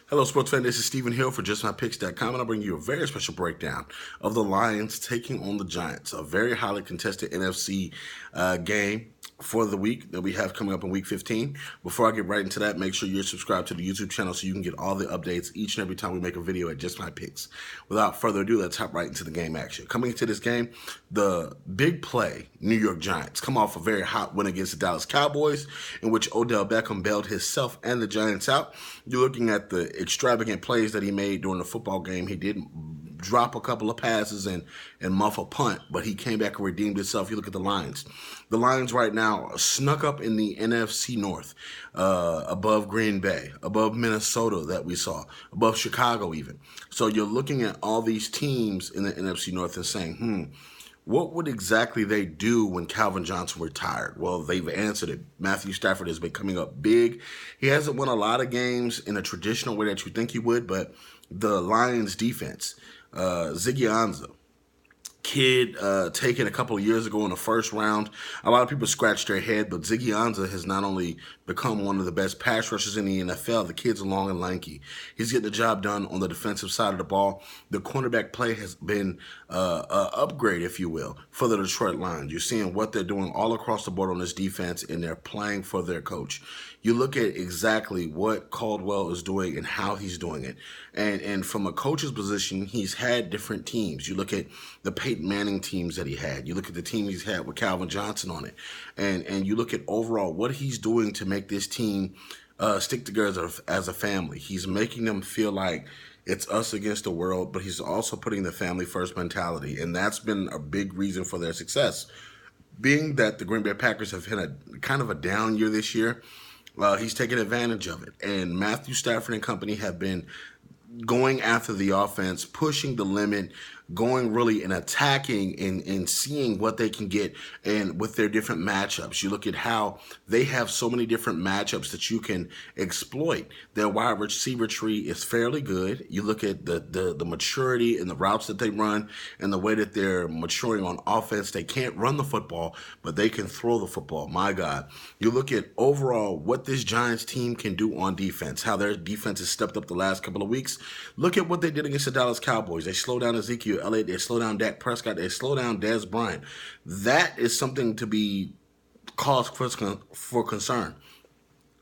Hello, sports fan. This is Stephen Hill for JustMyPicks.com, and I'll bring you a very special breakdown of the Lions taking on the Giants, a very highly contested NFC game for the week that we have coming up in Week 15. Before I get right into that, make sure you're subscribed to the YouTube channel so you can get all the updates each and every time we make a video at Just My Picks. Without further ado, let's hop right into the game action. Coming into this game, the big play, New York Giants, come off a very hot win against the Dallas Cowboys, in which Odell Beckham bailed himself and the Giants out. You're looking at the extravagant plays that he made during the football game. He didn't drop a couple of passes and muff a punt, but he came back and redeemed himself. You look at the Lions. The Lions right now snuck up in the NFC North, above Green Bay, above Minnesota that we saw, above Chicago even. So you're looking at all these teams in the NFC North and saying, what would exactly they do when Calvin Johnson retired? Well, they've answered it. Matthew Stafford has been coming up big. He hasn't won a lot of games in a traditional way that you think he would, but the Lions defense, Ziggy Ansah, kid taken a couple of years ago in the first round. A lot of people scratched their head, but Ziggy Ansah has not only become one of the best pass rushers in the NFL, the kid's long and lanky. He's getting the job done on the defensive side of the ball. The cornerback play has been an upgrade, if you will, for the Detroit Lions. You're seeing what they're doing all across the board on this defense, and they're playing for their coach. You look at exactly what Caldwell is doing and how he's doing it. And from a coach's position, he's had different teams. You look at the Peyton Manning teams that he had. You look at the team he's had with Calvin Johnson on it. And you look at overall what he's doing to make this team stick together as a family. He's making them feel like it's us against the world, but he's also putting the family first mentality. And that's been a big reason for their success. Being that the Green Bay Packers have had a kind of a down year this year, he's taken advantage of it. And Matthew Stafford and company have been going after the offense, pushing the limit, going really and attacking and seeing what they can get and with their different matchups. You look at how they have so many different matchups that you can exploit. Their wide receiver tree is fairly good. You look at the maturity and the routes that they run and the way that they're maturing on offense. They can't run the football, but they can throw the football. My God. You look at overall what this Giants team can do on defense, how their defense has stepped up the last couple of weeks. Look at what they did against the Dallas Cowboys. They slowed down Ezekiel Elliott. They slow down Dak Prescott. They slow down Dez Bryant. That is something to be cause for concern.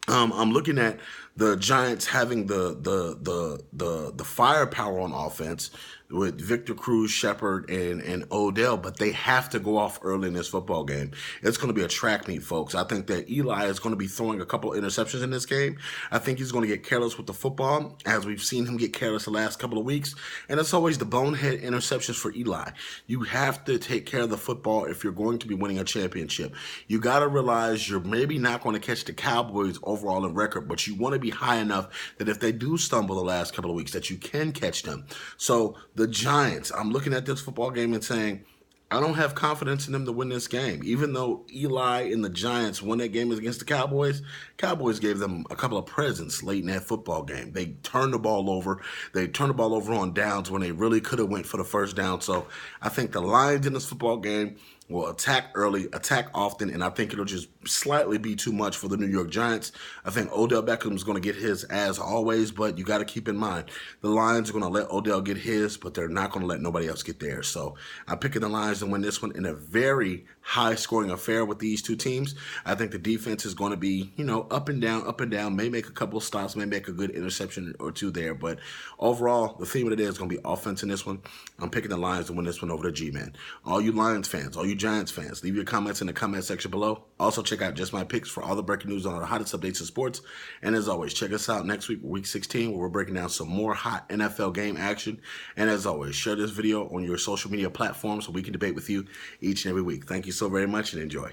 I'm looking at the Giants having the firepower on offense with Victor Cruz, Shepard, and Odell, but they have to go off early in this football game. It's going to be a track meet, folks. I think that Eli is going to be throwing a couple of interceptions in this game. I think he's going to get careless with the football, as we've seen him get careless the last couple of weeks. And it's always the bonehead interceptions for Eli. You have to take care of the football if you're going to be winning a championship. You got to realize you're maybe not going to catch the Cowboys overall in record, but you want to be high enough that if they do stumble the last couple of weeks, that you can catch them. So the Giants, I'm looking at this football game and saying, I don't have confidence in them to win this game. Even though Eli and the Giants won that game against the Cowboys, Cowboys gave them a couple of presents late in that football game. They turned the ball over. They turned the ball over on downs when they really could have went for the first down. So I think the Lions in this football game will attack early, attack often, and I think it'll just slightly be too much for the New York Giants. I think Odell Beckham is going to get his as always, but you got to keep in mind, the Lions are going to let Odell get his, but they're not going to let nobody else get theirs. So I'm picking the Lions to win this one in a very high-scoring affair with these two teams. I think the defense is going to be, up and down, may make a couple of stops, may make a good interception or two there, but overall, the theme of the day is going to be offense in this one. I'm picking the Lions to win this one over the G-Man. All you Lions fans, all you Giants fans, leave your comments in the comment section below. Also, check out Just My Picks for all the breaking news on the hottest updates in sports. And as always, check us out next week, Week 16, where we're breaking down some more hot NFL game action. And as always, share this video on your social media platforms so we can debate with you each and every week. Thank you so very much and enjoy.